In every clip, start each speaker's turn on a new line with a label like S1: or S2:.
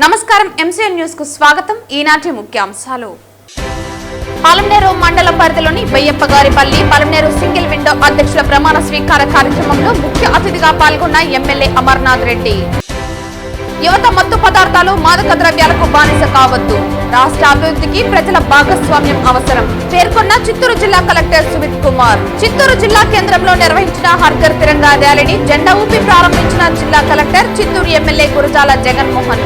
S1: నమస్కారం MCN news కు స్వాగతం. ఈనాటి ముఖ్యాంశాలు. పలమనేరు మండల పరిధిలోని బయ్యప్పగారిపల్లి పలమనేరు సింగిల్ విండో అధ్యక్షుల ప్రమాణ స్వీకార కార్యక్రమంలో ముఖ్య అతిథిగా పాల్గొన్న ఎమ్మెల్యే అమర్నాథ్ రెడ్డి. యువత మత్తు పదార్థాలు మాదక ద్రవ్యాలకు బానిస కావద్దు, రాష్ట్ర అభివృద్ధికి ప్రజల భాగస్వామ్యం అవసరం పేర్కొన్న చిత్తూరు జిల్లా కలెక్టర్ సుమిత్ కుమార్. చిత్తూరు జిల్లా కేంద్రంలో నిర్వహించిన హర్ఘర్ తిరంగా ర్యాలీని జెండా ఊపి ప్రారంభించిన జిల్లా కలెక్టర్ చిత్తూరు ఎమ్మెల్యే గురజాల జగన్మోహన్.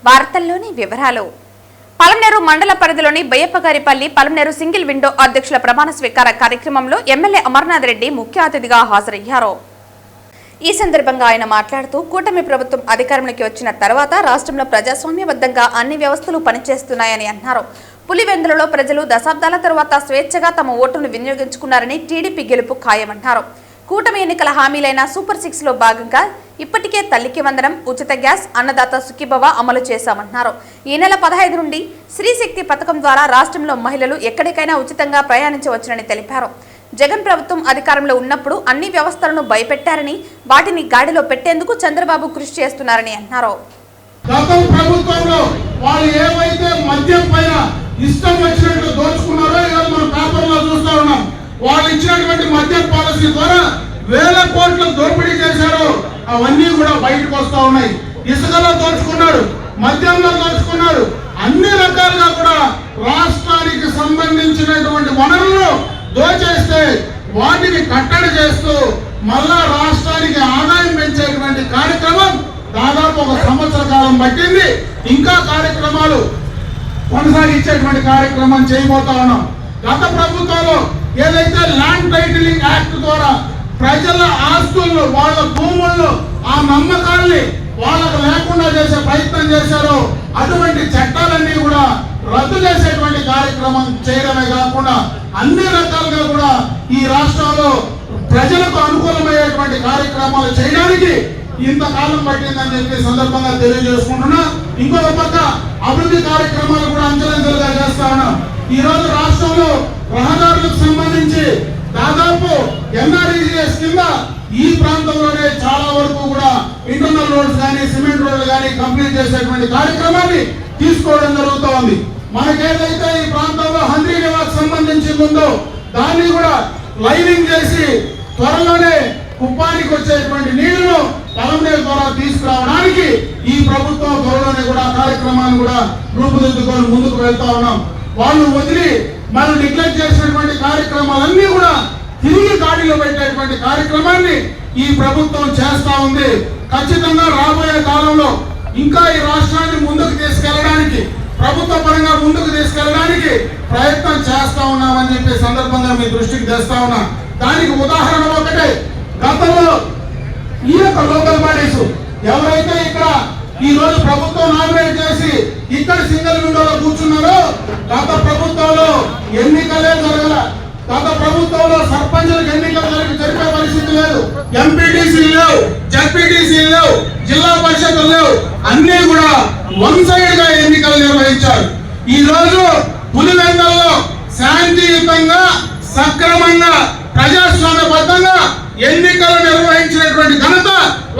S1: వార్తల్లోని వివరాలు. పలమనేరు మండల పరిధిలోని బయ్యప్పగారిపల్లి పలమనేరు సింగిల్ విండో అధ్యక్షుల ప్రమాణ స్వీకార కార్యక్రమంలో ఎమ్మెల్యే అమర్నాథ్ రెడ్డి ముఖ్య అతిథిగా హాజరయ్యారు. ఈ సందర్భంగా ఆయన మాట్లాడుతూ కూటమి ప్రభుత్వం అధికారంలోకి వచ్చిన తర్వాత రాష్ట్రంలో ప్రజాస్వామ్యబద్ధంగా అన్ని వ్యవస్థలు పనిచేస్తున్నాయని అన్నారు. పులివెందులలో ప్రజలు దశాబ్దాల తరువాత స్వేచ్ఛగా తమ ఓటును వినియోగించుకున్నారని టీడీపీ గెలుపు ఖాయమన్నారు. కూటమి ఎన్నికల హామీలైన సూపర్ 6 లో భాగంగా ఇప్పటికే తల్లికి వందనం, ఉచిత గ్యాస్, అన్నదాత సుఖీభవ అమలు చేశామన్నారు. ఈ నెల 15 నుండి శ్రీశక్తి పథకం ద్వారా రాష్ట్రంలో మహిళలు ఎక్కడికైనా ఉచితంగా ప్రయాణించవచ్చునని తెలిపారు. జగన్ ప్రభుత్వం అధికారంలో ఉన్నప్పుడు అన్ని వ్యవస్థలను భయపెట్టారని, వాటిని గాడిలో పెట్టేందుకు చంద్రబాబు కృషి చేస్తున్నారని అన్నారు.
S2: గతం ప్రభుత్వంలో వాళ్ళు ఏవైతే మద్యం పైన ఇష్టం వచ్చినట్లు దోచుకున్నారో ఈరోజు మనం పేపర్లో చూస్తా ఉన్నాం. వాళ్ళు ఇచ్చినటువంటి మద్యం పాలసీ ద్వారా వేల కోట్ల దోపిడీ చేశారు. అవన్నీ కూడా బయటకు వస్తా ఉన్నాయి. ఇసుకలో దోచుకున్నారు, మద్యంలో దోచుకున్నారు, అన్ని రకాలుగా కూడా రాష్ట్రానికి సంబంధించినటువంటి వనరులు దోచేస్తే వాటిని కట్టడి చేస్తూ మళ్ళా రాష్ట్రానికి ఆదాయం పెంచేటువంటి కార్యక్రమం దాదాపు 1 సంవత్సర కాలం పట్టింది. ఇంకా కార్యక్రమాలు కొనసాగించేటువంటి కార్యక్రమం చేయబోతా ఉన్నాం. గత ప్రభుత్వంలో ఏదైతే ల్యాండ్ టైటిలింగ్ యాక్ట్ ద్వారా ప్రజల ఆస్తులను, వాళ్ళ భూములను, ఆ నమ్మకాల్ని వాళ్ళకు లేకుండా చేసే ప్రయత్నం చేశారో అటువంటి చట్టాలన్నీ కూడా రద్దు చేసేటువంటి కార్యక్రమం చేయడమే కాకుండా అన్ని రకాలుగా కూడా ఈ రాష్ట్రంలో ప్రజలకు అనుకూలమయ్యేటువంటి కార్యక్రమాలు చేయడానికి ఇంతకాలం పట్టిందని చెప్పి సందర్భంగా తెలియజేసుకుంటున్నా. ఇంకొక పక్క అభివృద్ధి కార్యక్రమాలు కూడా అంచెలంచెలుగా చేస్తా ఉన్నాం. ఈ రోజు రాష్ట్రంలో రహదారులకు సంబంధించి దాదాపు ఎన్ఆర్ఈజీఎస్ కింద ఈ ప్రాంతంలోనే చాలా వరకు కూడా ఇంటర్నల్ రోడ్స్ కానీ సిమెంట్ రోడ్లు కానీ కంప్లీట్ చేసేటువంటి కార్యక్రమాన్ని తీసుకోవడం జరుగుతూ ఉంది. మనకేదైతే ఈ ప్రాంతంలో హంద్రీ నివాస్ సంబంధించి ఉందో దాన్ని కూడా లైనింగ్ చేసి త్వరలోనే కుప్పానికి వచ్చేటువంటి నీళ్లను పలమనేరు ద్వారా తీసుకురావడానికి ఈ ప్రభుత్వం త్వరలోనే కూడా కార్యక్రమాన్ని కూడా రూపుదిద్దుకొని ముందుకు వెళ్తా ఉన్నాం. వాళ్ళు వదిలి మనం నెగ్లెక్ట్ చేసినటువంటి కార్యక్రమాలన్నీ కూడా తిరిగి గాడిలో పెట్టేటువంటి కార్యక్రమాన్ని ఈ ప్రభుత్వం చేస్తా ఉంది. ఖచ్చితంగా రాబోయే కాలంలో ఇంకా ఈ రాష్ట్రాన్ని ముందుకు తీసుకెళ్లడానికి, ప్రభుత్వ పరంగా ముందుకు తీసుకెళ్లడానికి ప్రయత్నం చేస్తా ఉన్నామని చెప్పే సందర్భంగా మీ దృష్టికి తెస్తా ఉన్నా. దానికి ఉదాహరణ ఒకటే, గతంలో ఈ యొక్క లోకల్ బాడీస్ ఎవరైతే ఇక్కడ ఈ రోజు ప్రభుత్వం నామినేట్ చేసి ఇక్కడ సింగిల్ విండోలో కూర్చున్నారో గత ప్రభుత్వంలో ఎన్నికలే జరగల. గత ప్రభుత్వంలో సర్పంచులకు ఎన్నికలు జరిపే పరిస్థితి లేదు, ఎంపీటీసీ లేవు, జడ్పీటీసీ లేవు, జిల్లా పరిషత్లు లేవు, అన్ని కూడా వన్ సైడ్ గా ఎన్నికలు నిర్వహించారు. ఈ రోజు పులివెందులలో శాంతియుతంగా, సక్రమంగా, ప్రజాస్వామ్యబద్ధంగా ఎన్నికలు నిర్వహించినటువంటి ఘనత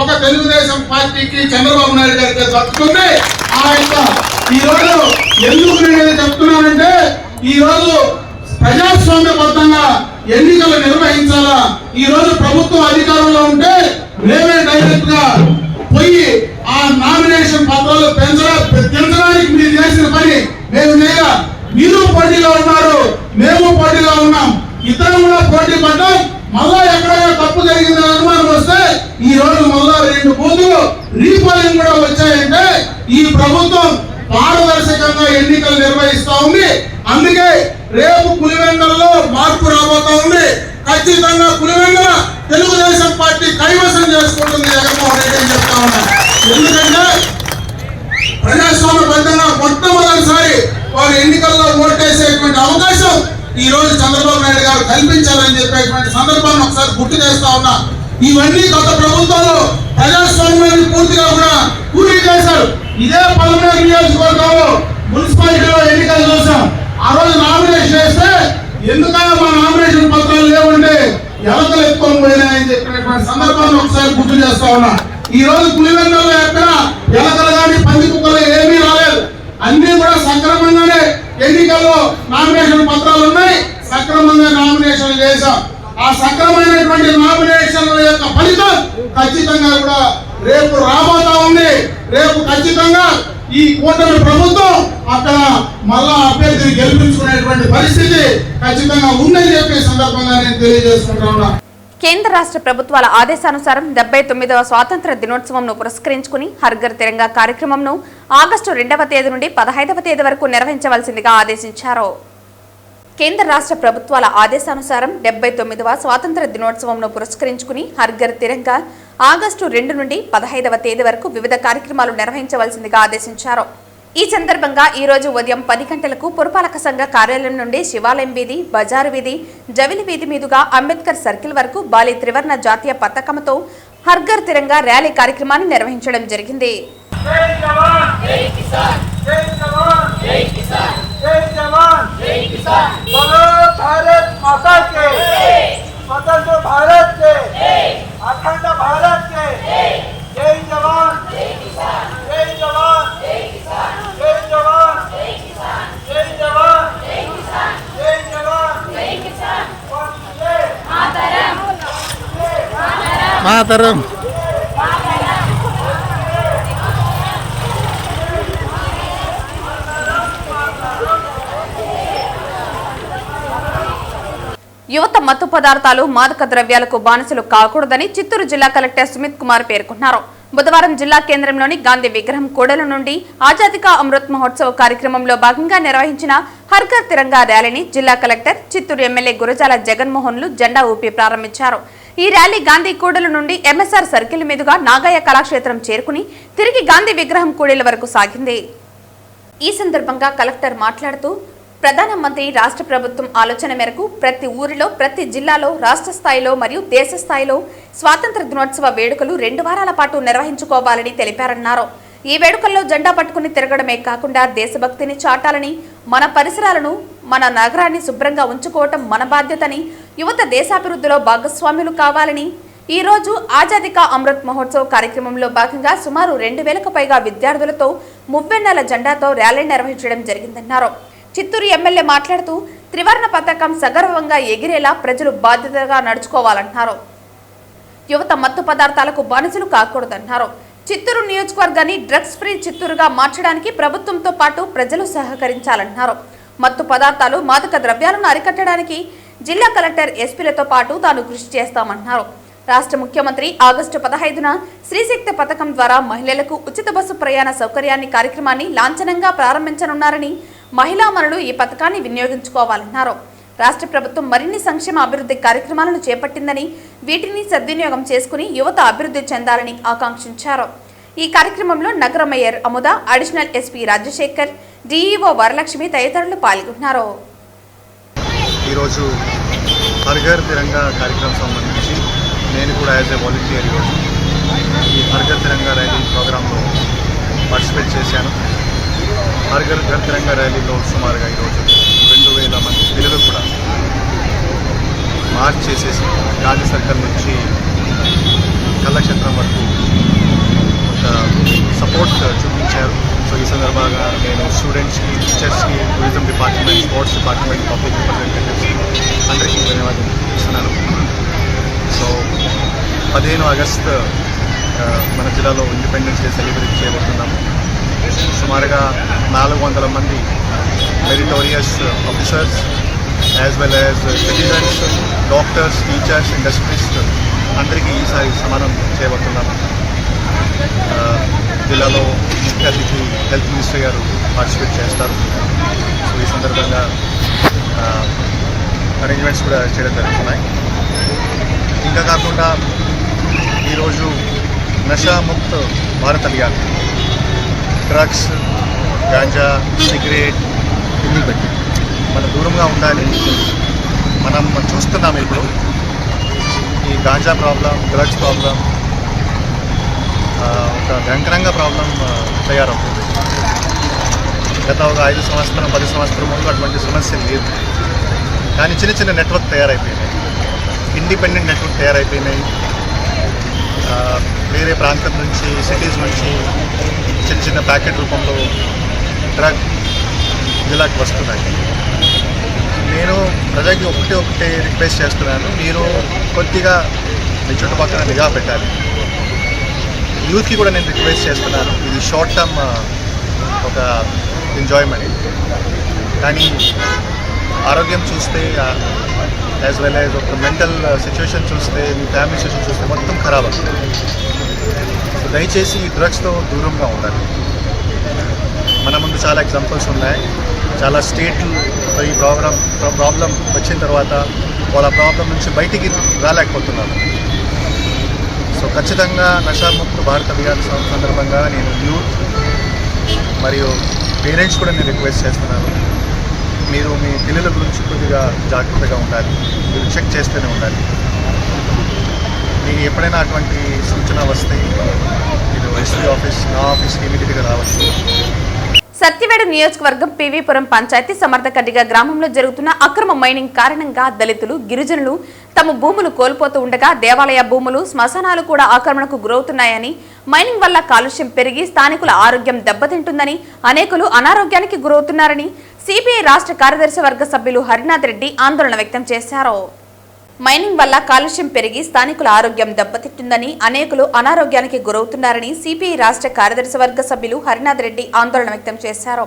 S2: ఒక తెలుగుదేశం పార్టీకి, చంద్రబాబు నాయుడు గారికి దక్కుతుంది. ఈ రోజు ఎందుకు నేను చెప్తున్నానంటే, ఈ రోజు ప్రజాస్వామ్యబద్ధంగా ఎన్నికలు నిర్వహించాలా. ఈ రోజు ప్రభుత్వం అధికారంలో ఉంటే మేమే డైరెక్ట్ గా పోయి ఆ నామినేషన్ పత్రాలు పెంచడానికి మీరు చేసిన పని మేము చేయాల. మీరు పోటీలో ఉన్నారు, మేము పోటీలో ఉన్నాం, ఇద్దరు కూడా పోటీ పడ్డాం. మళ్ళా ఎక్కడైనా తప్పు జరిగిందని అనుమానం వస్తే ఈ రోజు మళ్ళా 2 బూతులు రీపోలింగ్ కూడా వచ్చాయంటే ఈ ప్రభుత్వం పారదర్శకంగా ఎన్నికలు నిర్వహిస్తా ఉంది. అందుకే రేపు పులివెందులలో మార్పు రాబోతా ఉంది. ఖచ్చితంగా పులివెందుల తెలుగుదేశం పార్టీ కైవసం చేసుకుంటుంది జగన్మోహన్ రెడ్డి అని చెప్తా ఉన్నా. ఎందుకంటే ప్రజాస్వామ్యబద్ధంగా మొట్టమొదటిసారి వారు ఎన్నికల్లో ఓటేసేటువంటి అవకాశం ఈ రోజు చంద్రబాబు నాయుడు గారు కల్పించాలని చెప్పేటువంటి సందర్భాన్ని ఒకసారి గుర్తు చేస్తా ఉన్నా. ఇవన్నీ గత ప్రభుత్వంలో ప్రజాస్వామ్యాన్ని పూర్తిగా కూడా కూలీ చేశారు. ఇదే పలమనేరు నియోజకవర్గంలో మున్సిపాలిటీలో ఎన్నికలు చూసాం. ఆ రోజు నామినేషన్ వేస్తే ఎందుకైనా మా నామినేషన్ పత్రాలు లేవంటే ఎలకలు ఎత్తుకొని పోయినాయని చెప్పినటువంటి సందర్భాన్ని ఒకసారి గుర్తు చేస్తా ఉన్నా. ఈ రోజు పులివెందులలో ఎక్కడ ఎలకలు కానీ పంది కుక్కలు ఏమీ రాలేదు. అన్ని కూడా సక్రమంగానే ఎన్నికల్లో నామినేషన్ పత్రాలు ఉన్నాయి, సక్రమంగా నామినేషన్ చేశాం. ఆ సక్రమైనటువంటి నామినేషన్ల యొక్క ఫలితం ఖచ్చితంగా కూడా రేపు రాబోతా ఉంది. రేపు ఖచ్చితంగా ఈ కూటమి ప్రభుత్వం అక్కడ మళ్ళా అభ్యర్థిని గెలిపించుకునేటువంటి పరిస్థితి ఖచ్చితంగా ఉందని చెప్పే సందర్భంగా నేను తెలియజేసుకుంటా ఉన్నా.
S1: కేంద్ర రాష్ట్ర ప్రభుత్వాల ఆదేశానుసారం 79వ స్వాతంత్ర దినోత్సవంను పురస్కరించుకుని హర్ ఘర్ తిరంగా కార్యక్రమంను ఆగస్టు 2వ తేదీ నుండి 15వ తేదీ వరకు నిర్వహించవలసిందిగా ఆదేశించారు. కేంద్ర రాష్ట్ర ప్రభుత్వాల ఆదేశానుసారం 79వ స్వాతంత్ర దినోత్సవంను పురస్కరించుకుని హర్ ఘర్ తిరంగా ఆగస్టు 2 నుండి 15వ తేదీ వరకు వివిధ కార్యక్రమాలు నిర్వహించవలసిందిగా ఆదేశించారు. ఈ సందర్భంగా ఈ రోజు ఉదయం 10 గంటలకు పురపాలక సంఘ కార్యాలయం నుండి శివాలయం వీధి, బజారు వీధి, జవిలి వీధి మీదుగా అంబేద్కర్ సర్కిల్ వరకు బాలి త్రివర్ణ జాతీయ పతాకంతో హర్ ఘర్ తిరంగా ర్యాలీ కార్యక్రమాన్ని నిర్వహించడం జరిగింది.
S3: మాతరం
S1: యువత మత్తు పదార్థాలు, మాదక ద్రవ్యాలకు బానిసలు కాకూడదని చిత్తూరు జిల్లా కలెక్టర్ సుమిత్ కుమార్ పేర్కొన్నారు. బుధవారం జిల్లా కేంద్రంలోని గాంధీ విగ్రహం కూడలి నుండి ఆజాదీ కా అమృత్ మహోత్సవ్ కార్యక్రమంలో భాగంగా నిర్వహించిన హర్ ఘర్ తిరంగా ర్యాలీని జిల్లా కలెక్టర్, చిత్తూరు ఎమ్మెల్యే గురజాల జగన్మోహన్లు జెండా ఊపి ప్రారంభించారు. ఈ ర్యాలీ గాంధీ కూడలి నుండి ఎంఎస్ఆర్ సర్కిల్ మీదుగా నాగయ్య కళాక్షేత్రం చేరుకుని తిరిగి గాంధీ విగ్రహం కూడలి వరకు సాగింది. ఈ సందర్భంగా కలెక్టర్ మాట్లాడుతూ, ప్రధానమంత్రి రాష్ట్ర ప్రభుత్వం ఆలోచన మేరకు ప్రతి ఊరిలో, ప్రతి జిల్లాలో, రాష్ట్ర స్థాయిలో మరియు దేశ స్థాయిలో స్వాతంత్ర దినోత్సవ వేడుకలు 2 వారాల పాటు నిర్వహించుకోవాలని తెలిపారన్నారు. ఈ వేడుకల్లో జెండా పట్టుకుని తిరగడమే కాకుండా దేశభక్తిని చాటాలని, మన పరిసరాలను, మన నగరాన్ని శుభ్రంగా ఉంచుకోవటం మన బాధ్యతని, యువత దేశాభివృద్ధిలో భాగస్వాములు కావాలని, ఈ రోజు ఆజాదీ కా అమృత్ మహోత్సవ్ కార్యక్రమంలో భాగంగా సుమారు 2000కు పైగా విద్యార్థులతో మువ్వెన్నెల జెండాతో ర్యాలీ నిర్వహించడం జరిగిందన్నారు. చిత్తూరు ఎమ్మెల్యే మాట్లాడుతూ, త్రివర్ణ పతాకం సగర్వంగా ఎగిరేలా ప్రజలు బాధ్యతగా నడుచుకోవాలన్నారు. యువత మత్తు పదార్థాలకు బానిసలు కాకూడదన్నారు. చిత్తూరు నియోజకవర్గాన్ని డ్రగ్స్ ఫ్రీ చిత్తూరుగా మార్చడానికి ప్రభుత్వంతో పాటు ప్రజలు సహకరించాలన్నారు. మత్తు పదార్థాలు, మాదక ద్రవ్యాలను అరికట్టడానికి జిల్లా కలెక్టర్, ఎస్పీలతో పాటు తాను కృషి చేస్తామన్నారు. రాష్ట్ర ముఖ్యమంత్రి ఆగస్టు 15న శ్రీశక్తి పథకం ద్వారా మహిళలకు ఉచిత బస్సు ప్రయాణ సౌకర్యాన్ని కార్యక్రమాన్ని లాంఛనంగా ప్రారంభించనున్నారని, మహిళామణులు ఈ పథకాన్ని వినియోగించుకోవాలన్నారు. రాష్ట్ర ప్రభుత్వం మరిన్ని సంక్షేమ అభివృద్ధి కార్యక్రమాలను చేపట్టిందని, వీటిని సద్వినియోగం చేసుకుని యువత అభివృద్ధి చెందాలని ఆకాంక్షించారు. ఈ కార్యక్రమంలో నగర mayor Amuda, additional SP Rajasekhar, DEO Varalakshmi తదితరులు పాల్గొన్నారు.
S3: ఈరోజు హర్ ఘర్ తిరంగా కార్యక్రమం సంబంధించి నేను కూడా యాజ్ ఏ వాలంటీర్ ఈరోజు ఈ హర్ ఘర్ తిరంగా ర్యాలీ ప్రోగ్రాంలో పార్టిసిపేట్ చేశాను. హర్ ఘర్ తిరంగా ర్యాలీలో సుమారుగా ఈరోజు 2000 మంది పిల్లలు కూడా మార్చ్ చేసేసి గాంధీ సర్కిల్ నుంచి కళాక్షేత్రం వరకు ఒక సపోర్ట్ చూపించారు. సో ఈ సందర్భంగా నేను స్టూడెంట్స్కి, టీచర్స్కి, tourism department, sports department, public రిప్రజెంటేటివ్స్కి అందరికీ ధన్యవాదాలు ఇస్తున్నాను. సో 15 ఆగస్టు మన జిల్లాలో ఇండిపెండెన్స్ డే సెలబ్రేట్ చేయబోతున్నాము. సుమారుగా 400 మంది meritorious officers as well as citizens, doctors, teachers, ఇండస్ట్రీస్ట్ అందరికీ ఈసారి సమానం చేయబోతున్నాము. జిల్లాలో ముఖ్య అతిథి హెల్త్ మినిస్టర్ గారు పార్టిసిపేట్ చేస్తారు. సో ఈ సందర్భంగా అరేంజ్మెంట్స్ కూడా చేయడం జరుగుతున్నాయి. ఇంకా కాకుండా ఈరోజు నషాముక్త భారత్ అభియాన్, డ్రగ్స్, గాంజా, సిగరెట్ ఇన్ని పెట్టి మనం దూరంగా ఉండాలి. మనం చూస్తున్నాం ఇప్పుడు ఈ గాంజా ప్రాబ్లం, డ్రగ్స్ ప్రాబ్లం ఒక భయంకరంగా ప్రాబ్లం తయారవుతుంది. గత ఒక 5 సంవత్సరం 10 సంవత్సరం ముందు అటువంటి సమస్య లేదు. కానీ చిన్న చిన్న నెట్వర్క్ తయారైపోయినాయి, ఇండిపెండెంట్ నెట్వర్క్ తయారైపోయినాయి. వేరే ప్రాంతం నుంచి సిటీస్ నుంచి చిన్న చిన్న ప్యాకెట్ రూపంలో డ్రగ్ జిల్లాకి వస్తున్నాయి. నేను ప్రజలకి ఒకటే రిక్వెస్ట్ చేస్తున్నాను, మీరు కొద్దిగా మీ చుట్టుపక్కల నిఘా పెట్టాలి. యూత్కి కూడా నేను రిక్వెస్ట్ చేస్తున్నాను, ఇది షార్ట్ టర్మ్ ఒక ఎంజాయ్మెంట్, కానీ ఆరోగ్యం చూస్తే యాజ్ వెల్ యాజ్ ఒక మెంటల్ సిచ్యువేషన్ చూస్తే, మీ ఫ్యామిలీ సిచ్యువేషన్ చూస్తే మొత్తం ఖరాబ్ అవుతుంది. దయచేసి ఈ డ్రగ్స్తో దూరంగా ఉండాలి. మన ముందు చాలా ఎగ్జాంపుల్స్ ఉన్నాయి. చాలా స్టేట్లు ఈ ప్రాబ్లం వచ్చిన తర్వాత వాళ్ళ ప్రాబ్లం నుంచి బయటికి రాలేకపోతున్నారు. సో ఖచ్చితంగా నషాముక్త భారత అభియాన్ సందర్భంగా నేను యూత్ మరియు పేరెంట్స్ కూడా నేను రిక్వెస్ట్ చేస్తున్నాను, మీరు మీ పిల్లల గురించి కొద్దిగా జాగ్రత్తగా ఉండాలి, మీరు చెక్ చేస్తూనే ఉండాలి. మీకు ఎప్పుడైనా అటువంటి సూచన వస్తే మీరు ఎస్పీ ఆఫీస్, నా ఆఫీస్కి ఇమీడియట్గా రావచ్చు.
S1: సత్యవేడు నియోజకవర్గం పివిపురం పంచాయతీ సమర్థకడ్డిగా గ్రామంలో జరుగుతున్న అక్రమ మైనింగ్ కారణంగా దళితులు, గిరిజనులు తమ భూములు కోల్పోతూ ఉండగా దేవాలయ భూములు, శ్మశానాలు కూడా ఆక్రమణకు గురవుతున్నాయని, మైనింగ్ వల్ల కాలుష్యం పెరిగి స్థానికుల ఆరోగ్యం దెబ్బతింటుందని, అనేకులు అనారోగ్యానికి గురవుతున్నారని సిపిఐ రాష్ట్ర కార్యదర్శి వర్గ సభ్యులు హరినాథ్ రెడ్డి ఆందోళన వ్యక్తం చేశారు. మైనింగ్ వల్ల కాలుష్యం పెరిగి స్థానికుల ఆరోగ్యం దెబ్బతింటుందని, అనేకులు అనారోగ్యానికి గురవుతున్నారని సిపిఐ రాష్ట్ర కార్యదర్శి వర్గ సభ్యులు హరినాథ్ రెడ్డి ఆందోళన వ్యక్తం చేశారు.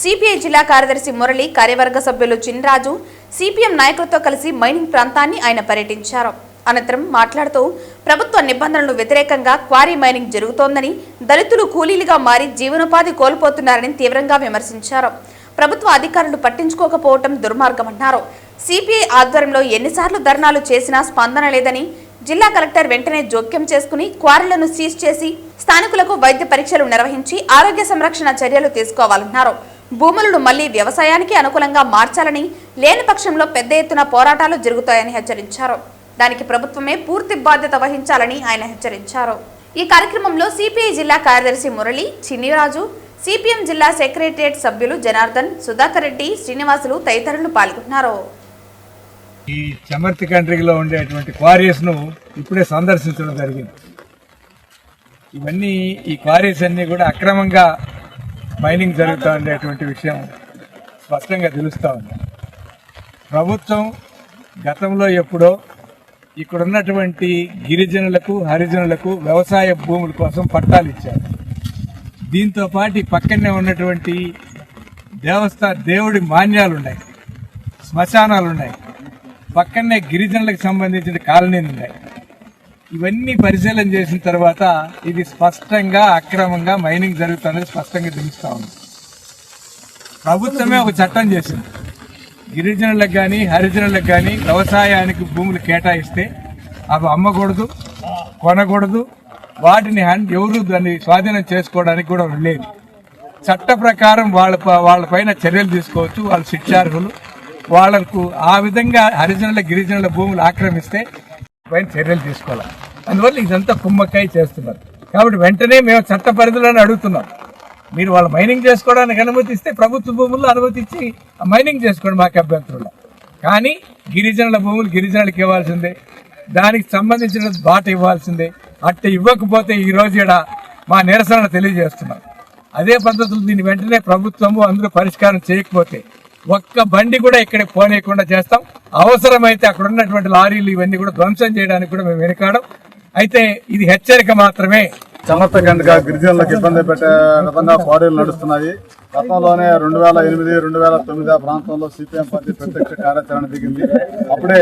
S1: సిపిఐ జిల్లా కార్యదర్శి మురళి, కార్యవర్గ సభ్యులు చిన్రాజు, సిపిఎం నాయకులతో కలిసి మైనింగ్ ప్రాంతాన్ని ఆయన పర్యటించారు. అనంతరం మాట్లాడుతూ ప్రభుత్వ నిబంధనలకు వ్యతిరేకంగా క్వారీ మైనింగ్ జరుగుతోందని, దళితులు కూలీలుగా మారి జీవనోపాధి కోల్పోతున్నారని తీవ్రంగా విమర్శించారు. ప్రభుత్వ అధికారులు పట్టించుకోకపోవడం దుర్మార్గమన్నారు. సిపిఐ ఆధ్వర్యంలో ఎన్నిసార్లు ధర్నాలు చేసినా స్పందన లేదని, జిల్లా కలెక్టర్ వెంటనే జోక్యం చేసుకుని క్వారీలను సీజ్ చేసి స్థానికులకు వైద్య పరీక్షలు నిర్వహించి ఆరోగ్య సంరక్షణ చర్యలు తీసుకోవాలన్నారు. భూములను మళ్లీ వ్యవసాయానికి అనుకూలంగా మార్చాలని, లేని పక్షంలో పెద్ద ఎత్తున పోరాటాలు జరుగుతాయని హెచ్చరించారు. దానికి ప్రభుత్వమే పూర్తి బాధ్యత వహించాలని ఆయన హెచ్చరించారు. ఈ కార్యక్రమంలో సిపిఐ జిల్లా కార్యదర్శి మురళి, చిన్నిరాజు, సిపిఎం జిల్లా సెక్రటరియట్ సభ్యులు జనార్దన్, సుధాకర్ రెడ్డి, శ్రీనివాసులు తదితరులు పాల్గొన్నారు.
S4: ఈ చమర్తి కంట్రీలో ఉండేటువంటి క్వారీస్ ను ఇప్పుడే సందర్శించడం జరిగింది. ఇవన్నీ ఈ క్వారీస్ అన్ని కూడా అక్రమంగా మైనింగ్ జరుగుతూ ఉండేటువంటి విషయం స్పష్టంగా తెలుస్తూ ఉంది. ప్రభుత్వం గతంలో ఎప్పుడో ఇక్కడ ఉన్నటువంటి గిరిజనులకు, హరిజనులకు వ్యవసాయ భూముల కోసం పట్టాలు ఇచ్చారు. దీంతో పాటు పక్కనే ఉన్నటువంటి దేవుడి మాన్యాలున్నాయి, శ్మశానాలున్నాయి, పక్కనే గిరిజనులకు సంబంధించిన కాలనీలు ఉన్నాయి. ఇవన్నీ పరిశీలన చేసిన తర్వాత ఇది స్పష్టంగా అక్రమంగా మైనింగ్ జరుగుతుందని స్పష్టంగా తెలుస్తా ఉంది. ప్రభుత్వమే ఒక చట్టం చేసింది, గిరిజనులకు కానీ హరిజనులకు కానీ వ్యవసాయానికి భూములు కేటాయిస్తే అవి అమ్మకూడదు, కొనకూడదు, వాటిని ఎవరు దాన్ని స్వాధీనం చేసుకోవడానికి కూడా లేదు. చట్ట ప్రకారం వాళ్ళపైన చర్యలు తీసుకోవచ్చు, వాళ్ళు శిక్షార్హులు. వాళ్లకు ఆ విధంగా హరిజనుల, గిరిజనుల భూములు ఆక్రమిస్తే పైన చర్యలు తీసుకోవాలి. అందువల్ల ఇదంతా కుమ్మక్కాయ చేస్తున్నారు. కాబట్టి వెంటనే మేము చట్ట పరిధిలోనే అడుగుతున్నాం, మీరు వాళ్ళు మైనింగ్ చేసుకోవడానికి అనుమతిస్తే ప్రభుత్వ భూముల్లో అనుమతించి మైనింగ్ చేసుకోండి, మాకు అభ్యంతరం. కానీ గిరిజనుల భూములు గిరిజనులకు ఇవ్వాల్సిందే, దానికి సంబంధించిన బాట ఇవ్వాల్సిందే. అట్ట ఇవ్వకపోతే ఈ రోజు మా నిరసన తెలియజేస్తున్నాం. అదే పద్ధతులు దీన్ని వెంటనే ప్రభుత్వము అందరూ పరిష్కారం చేయకపోతే ఒక్క బండి కూడా ఇక్కడికి పోనీయకుండా చేస్తాం. అవసరమైతే అక్కడ ఉన్నటువంటి లారీలు ఇవన్నీ కూడా ధ్వంసం చేయడానికి కూడా మేము వెనుకాడం. అయితే ఇది హెచ్చరిక మాత్రమే.
S5: సమర్థకంగా గిరిజనులకు ఇబ్బంది పెట్టే విధంగా క్వారీలు నడుస్తున్నాయి. గతంలోనే 2008, 2009 ఆ ప్రాంతంలో సిపిఎం పార్టీ ప్రత్యక్ష కార్యాచరణ దిగింది. అప్పుడే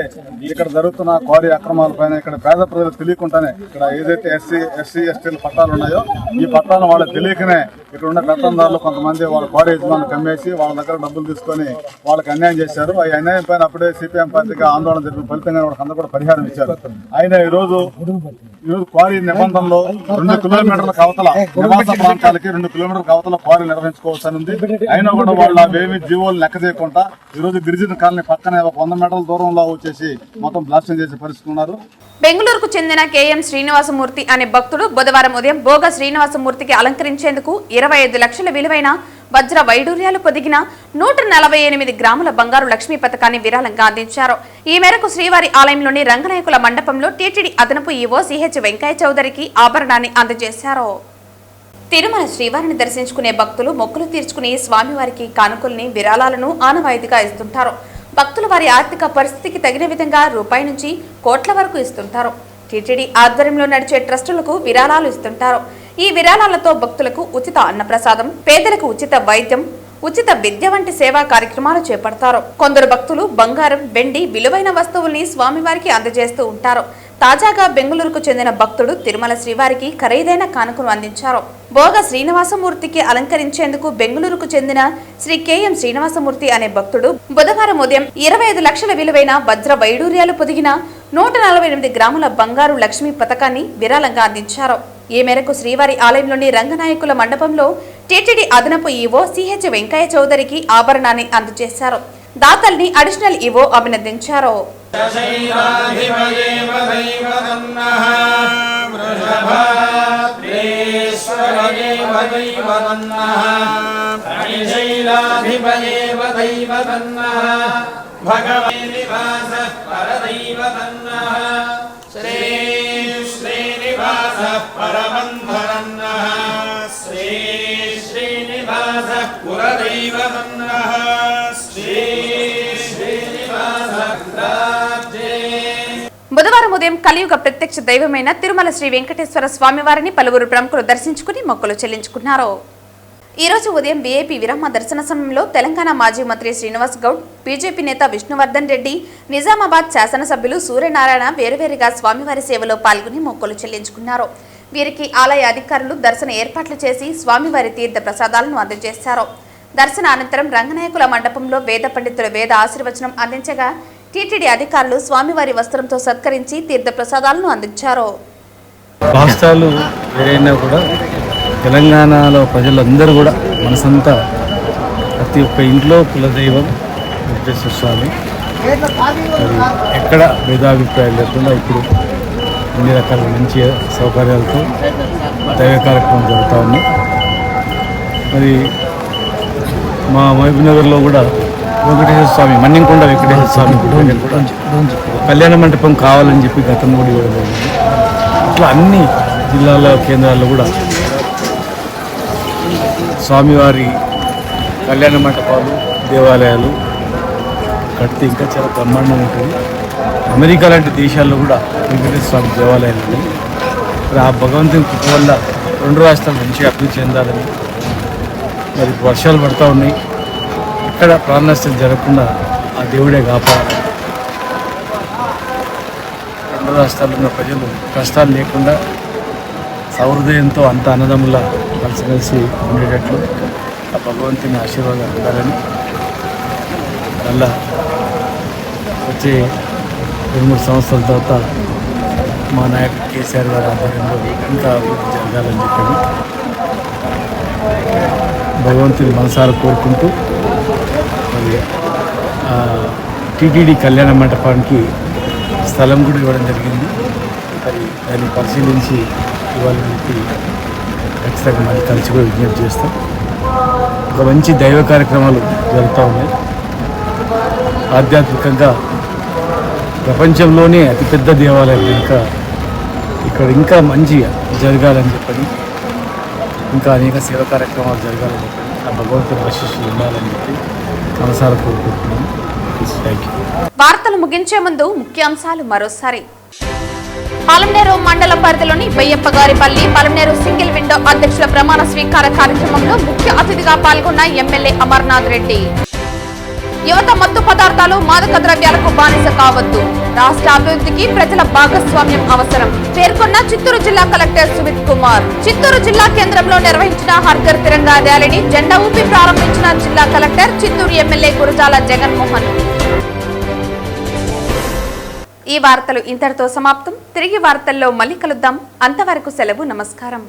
S5: ఇక్కడ జరుగుతున్న క్వారీ అక్రమాలపైన ఇక్కడ పేద ప్రజలు తెలియకుండానే ఇక్కడ ఏదైతే ఎస్సీ ఎస్టీల పట్టాలు ఉన్నాయో ఈ పట్టాలను వాళ్ళకి తెలియకనే ఇక్కడ ఉన్న పెత్తందారులు కొంతమంది వాళ్ళ క్వారీ యజమానులు కమ్మేసి వాళ్ళ దగ్గర డబ్బులు తీసుకొని వాళ్ళకి అన్యాయం చేశారు. ఆ అన్యాయం పైన అప్పుడే సిపిఎం పార్టీగా ఆందోళన జరిపిన ఫలితంగా వాళ్ళకందరూ కూడా పరిహారం ఇచ్చారు. అయినా ఈరోజు క్వారీ నిబంధనలో 2 కిలోమీటర్ల అవతల నివాస ప్రాంతాలకి 2 కిలోమీటర్ల అవతల క్వారీ నిర్వహించుకోవచ్చు. అయినా కూడా వాళ్ళు అవేమి జీవోలు లెక్క చేయకుండా ఈ రోజు గిరిజన కాలనీ పక్కనే 100 మీటర్ల దూరంలో వచ్చేసి మొత్తం బ్లాస్టింగ్ చేసి పరిస్థితి ఉన్నారు.
S1: బెంగళూరుకు చెందిన కేఎం శ్రీనివాసమూర్తి అనే భక్తుడు బుధవారం ఉదయం భోగ శ్రీనివాసమూర్తికి అలంకరించేందుకు 25 లక్షల విలువైన వజ్ర వైడూర్యాలు పొదిగిన 148 గ్రాముల బంగారు లక్ష్మీ పథకాన్ని విరాళంగా అందించారు. ఈ మేరకు శ్రీవారి ఆలయంలోని రంగనాయకుల మండపంలో టీటీడీ అదనపు ఈవో సిహెచ్ వెంకయ్య చౌదరికి ఆభరణాన్ని అందజేశారు. తిరుమల శ్రీవారిని దర్శించుకునే భక్తులు మొక్కులు తీర్చుకుని స్వామివారికి కానుకల్ని విరాళాలను ఆనవాయితీగా ఇస్తుంటారు. భక్తులు వారి ఆర్థిక పరిస్థితికి తగిన విధంగా రూపాయి నుంచి కోట్ల వరకు ఇస్తుంటారు. టీటీడీ ఆధ్వర్యంలో నడిచే ట్రస్టులకు విరాళాలు ఇస్తుంటారు. ఈ విరాళాలతో భక్తులకు ఉచిత అన్నప్రసాదం, పేదలకు ఉచిత వైద్యం, ఉచిత విద్య వంటి సేవా కార్యక్రమాలు చేపడతారు. కొందరు భక్తులు బంగారం, వెండి విలువైన వస్తువుల్ని స్వామివారికి అందజేస్తూ ఉంటారు. తాజాగా బెంగళూరుకు చెందిన భక్తుడు తిరుమల శ్రీవారికి ఖరీదైన కానుకను అందించారు. భోగ శ్రీనివాసమూర్తికి అలంకరించేందుకు బెంగళూరుకు చెందిన శ్రీ కెఎం శ్రీనివాసమూర్తి అనే భక్తుడు బుధవారం ఉదయం 25 లక్షల విలువైన వజ్ర వైడూర్యాలు పొదిగిన 148 గ్రాముల బంగారు లక్ష్మీ పథకాన్ని విరాళంగా అందించారు. ఈ మేరకు శ్రీవారి ఆలయంలోని రంగనాయకుల మండపంలో టీటీడీ అదనపు ఈవో సిహెచ్ వెంకయ్య చౌదరికి ఆభరణాన్ని అందజేశారు. దాతల్ని అడిషనల్ ఈవో అభినందించారు. బుధవారం ఉదయం కలియుగ ప్రత్యక్ష దైవమైన తిరుమల శ్రీ వెంకటేశ్వర స్వామివారిని పలువురు ప్రముఖులు దర్శించుకుని మొక్కులు చెల్లించుకున్నారు. ఈ రోజు ఉదయం వీఐపీ విరామ దర్శన సమయంలో తెలంగాణ మాజీ మంత్రి శ్రీనివాస్ గౌడ్, బీజేపీ నేత విష్ణువర్ధన్ రెడ్డి, నిజామాబాద్ శాసనసభ్యులు సూర్యనారాయణ వేరువేరుగా స్వామివారి సేవలో పాల్గొని మొక్కులు చెల్లించుకున్నారు. వీరికి ఆలయ అధికారులు దర్శన ఏర్పాట్లు చేసి స్వామివారి తీర్థ ప్రసాదాలను అందజేశారు. దర్శన అనంతరం రంగనాయకుల మండపంలో వేద పండితుల వేద ఆశీర్వచనం అందించగా టీటీడీ అధికారులు స్వామివారి వస్త్రంతో సత్కరించి తీర్థ ప్రసాదాలను అందించారు.
S6: రాష్ట్రాలు ఏదైనా కూడా తెలంగాణలో ప్రజలందరూ కూడా మనసంతా ప్రతి ఒక్క ఇంట్లో కులదైవం వెంకటేశ్వర స్వామి. మరి ఎక్కడ భేదాభిప్రాయాలు లేకుండా ఇప్పుడు అన్ని రకాల మంచి సౌకర్యాలతో దైవ కార్యక్రమం జరుగుతూ ఉన్నాయి. మరి మా మహబూబ్నగర్లో కూడా వెంకటేశ్వర స్వామి, మన్యంకొండ వెంకటేశ్వర స్వామి గుడి కూడా కళ్యాణ మంటపం కావాలని చెప్పి గతంలో కూడా ఇవ్వడం జరిగింది. ఇట్లా అన్ని జిల్లాల కేంద్రాల్లో కూడా స్వామివారి కళ్యాణ మంటపాలు, దేవాలయాలు కడితే ఇంకా చాలా బ్రహ్మాండంగా ఉంటుంది. అమెరికా లాంటి దేశాల్లో కూడా వెంకటేశ్వర స్వామి దేవాలయాలు ఉన్నాయి. మరి ఆ భగవంతుని కృప వల్ల 2 రాష్ట్రాలు మంచిగా అభివృద్ధి చెందాలని, మరి వర్షాలు పడుతూ ఉన్నాయి, ఎక్కడ ప్రాణ నష్టం జరగకుండా ఆ దేవుడే కాపాడాలి. 2 రాష్ట్రాల్లో ఉన్న ప్రజలు కష్టాలు లేకుండా సౌహృదయంతో అంత అన్నదమ్ముల కలిసిమెలిసి ఉండేటట్లు ఆ భగవంతుని ఆశీర్వాదం ఉండాలని, మళ్ళా వచ్చే 2-3 సంవత్సరాల తర్వాత మా నాయకుడు కేసీఆర్ గారి ఆధ్వర్యంలో ఇంకా అభివృద్ధి జరగాలని చెప్పి భగవంతుని మనసారా కోరుకుంటూ, మరి టీటీడీ కళ్యాణ మంటపానికి స్థలం కూడా ఇవ్వడం జరిగింది. మరి దాన్ని పరిశీలించి ఇవ్వాలని చెప్పి ఖచ్చితంగా మళ్ళీ కలిసి కూడా విజ్ఞప్తి చేస్తాం. ఒక మంచి దైవ కార్యక్రమాలు జరుగుతూ ఉన్నాయి. ఆధ్యాత్మికంగా ప్రపంచంలోనే అతిపెద్ద దేవాలయం ఇక్కడ ఇంకా మంచిగా జరగాలని చెప్పని, ఇంకా అనేక సేవా కార్యక్రమాలు జరగాలని చెప్పని, ఆ భగవంతుని ఆశీస్సులు ఉండాలని చెప్పి మనసారా కోరుకుంటున్నాను. Thank you.
S1: వార్తలు ముగించే ముందు ముఖ్యాంశాలు మరోసారి. పలమనేరు మండల పరిధిలోని బయ్యప్పగారిపల్లి పలమనేరు సింగిల్ విండో అధ్యక్షుల ప్రమాణ స్వీకార కార్యక్రమంలో ముఖ్య అతిథిగా పాల్గొన్న ఎమ్మెల్యే అమర్నాథ్ రెడ్డి. యువత మత్తు పదార్థాలు, మాదక ద్రవ్యాలకు బానిస కావద్దు, రాష్ట్ర అభివృద్ధికి ప్రజల భాగస్వామ్యం అవసరం పేర్కొన్న చిత్తూరు జిల్లా కలెక్టర్ సుమిత్ కుమార్. చిత్తూరు జిల్లా కేంద్రంలో నిర్వహించిన హర్ఘర్ తిరంగా ర్యాలీని జెండా ఊపి ప్రారంభించిన జిల్లా కలెక్టర్, చిత్తూరు ఎమ్మెల్యే గురజాల జగన్మోహన్. ఈ వార్తలు ఇంతటితో సమాప్తం. తిరిగి వార్తల్లో మళ్ళీ కలుద్దాం. అంతవరకు సెలవు. నమస్కారం.